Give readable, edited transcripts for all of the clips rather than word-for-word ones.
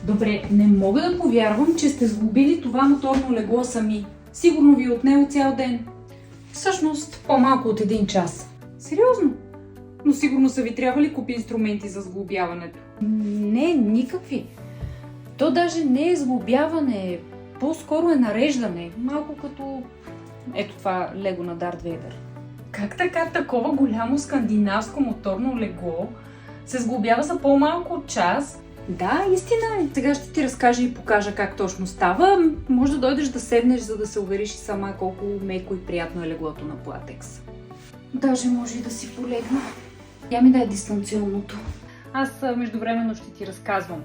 Добре, не мога да повярвам, че сте сглобили това моторно легло сами. Сигурно ви е отнело цял ден. Всъщност, по-малко от 1 час. Сериозно? Но сигурно са ви трябвали купи инструменти за сглобяването. Не, никакви. То даже не е сглобяване, по-скоро е нареждане. Малко като ето това лего на Дарт Вейдър. Как така такова голямо скандинавско моторно легло се сглобява за по-малко от час? Да, истина е. Сега ще ти разкажа и покажа как точно става. Може да дойдеш да седнеш, за да се увериш и сама колко меко и приятно е леглото на платекс. Даже може и да си полегна. Я ми дай дистанционното. Аз междувременно ще ти разказвам.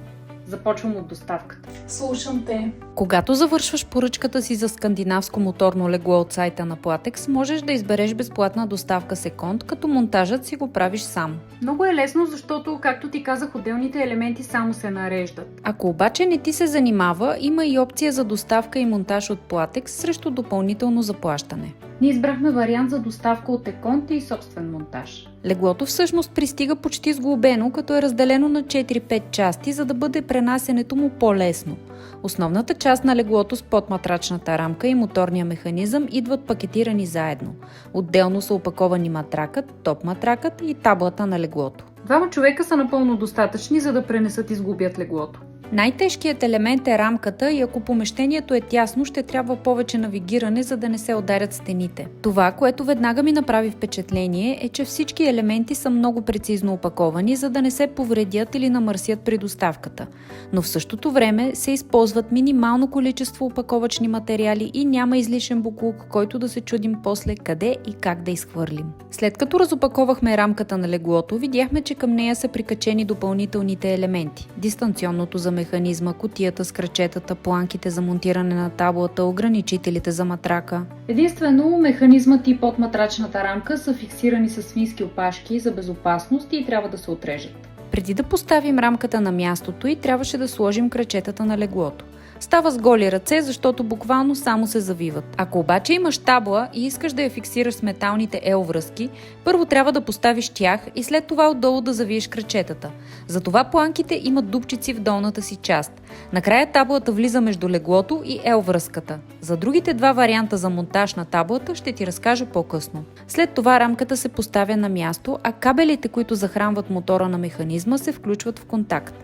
Започвам от доставката. Слушам те. Когато завършваш поръчката си за скандинавско моторно легло от сайта на Platex, можеш да избереш безплатна доставка секонд, като монтажът си го правиш сам. Много е лесно, защото, както ти казах, отделните елементи само се нареждат. Ако обаче не ти се занимава, има и опция за доставка и монтаж от Platex срещу допълнително заплащане. Ние избрахме вариант за доставка от еконт и собствен монтаж. Леглото всъщност пристига почти сглобено, като е разделено на 4-5 части, за да бъде пренасенето му по-лесно. Основната част на леглото с подматрачната рамка и моторния механизъм идват пакетирани заедно. Отделно са опаковани матракът, топ-матракът и таблата на леглото. 2 човека са напълно достатъчни, за да пренесат и сглобят леглото. Най-тежкият елемент е рамката и ако помещението е тясно, ще трябва повече навигиране, за да не се ударят стените. Това, което веднага ми направи впечатление, е, че всички елементи са много прецизно опаковани, за да не се повредят или намърсят при доставката. Но в същото време се използват минимално количество опаковъчни материали и няма излишен боклук, който да се чудим после къде и как да изхвърлим. След като разопаковахме рамката на леглото, видяхме, че към нея са прикачени допълнителните елементи. Дистанционното за механизма, кутията с крачетата, планките за монтиране на таблата, ограничителите за матрака. Единствено, механизмът и подматрачната рамка са фиксирани с свински опашки за безопасност и трябва да се отрежат. Преди да поставим рамката на мястото й, трябваше да сложим крачетата на леглото. Става с голи ръце, защото буквално само се завиват. Ако обаче имаш табла и искаш да я фиксираш с металните L-връзки, първо трябва да поставиш тях и след това отдолу да завиеш крачетата. Затова планките имат дупчици в долната си част. Накрая таблата влиза между леглото и L-връзката. За другите 2 варианта за монтаж на таблата ще ти разкажа по-късно. След това рамката се поставя на място, а кабелите, които захранват мотора на механизма, се включват в контакт.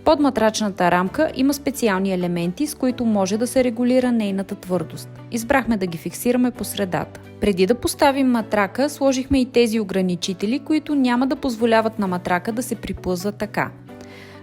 Под матрачната рамка има специални елементи, с които може да се регулира нейната твърдост. Избрахме да ги фиксираме по средата. Преди да поставим матрака, сложихме и тези ограничители, които няма да позволяват на матрака да се приплъзва така.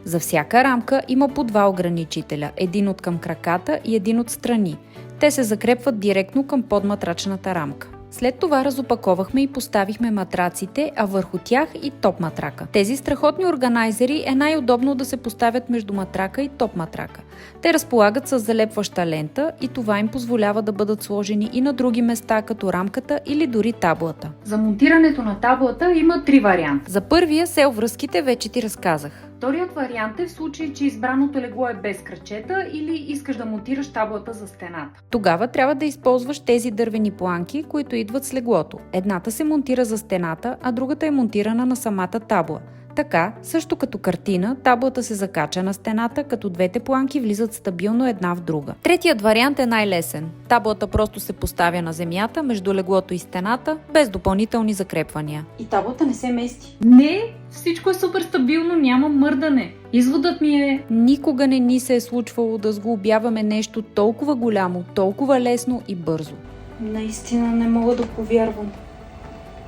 За всяка рамка има по 2 ограничителя, един от към краката и един от страни. Те се закрепват директно към подматрачната рамка. След това разопаковахме и поставихме матраците, а върху тях и топ матрака. Тези страхотни органайзери е най-удобно да се поставят между матрака и топ матрака. Те разполагат с залепваща лента и това им позволява да бъдат сложени и на други места, като рамката или дори таблата. За монтирането на таблата има 3 варианта. За първия с L-връзките вече ти разказах. Вторият вариант е в случай, че избраното легло е без крачета или искаш да монтираш таблата за стената. Тогава трябва да използваш тези дървени планки, които идват с леглото. Едната се монтира за стената, а другата е монтирана на самата табла. Така, също като картина, таблата се закача на стената, като двете планки влизат стабилно една в друга. Третият вариант е най-лесен. Таблата просто се поставя на земята, между леглото и стената, без допълнителни закрепвания. И таблата не се мести. Не, всичко е супер стабилно, няма мърдане. Изводът ми е... Никога не ни се е случвало да сглобяваме нещо толкова голямо, толкова лесно и бързо. Наистина не мога да повярвам.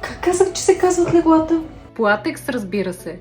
Как казах, че се казват леглата? Платекс, разбира се.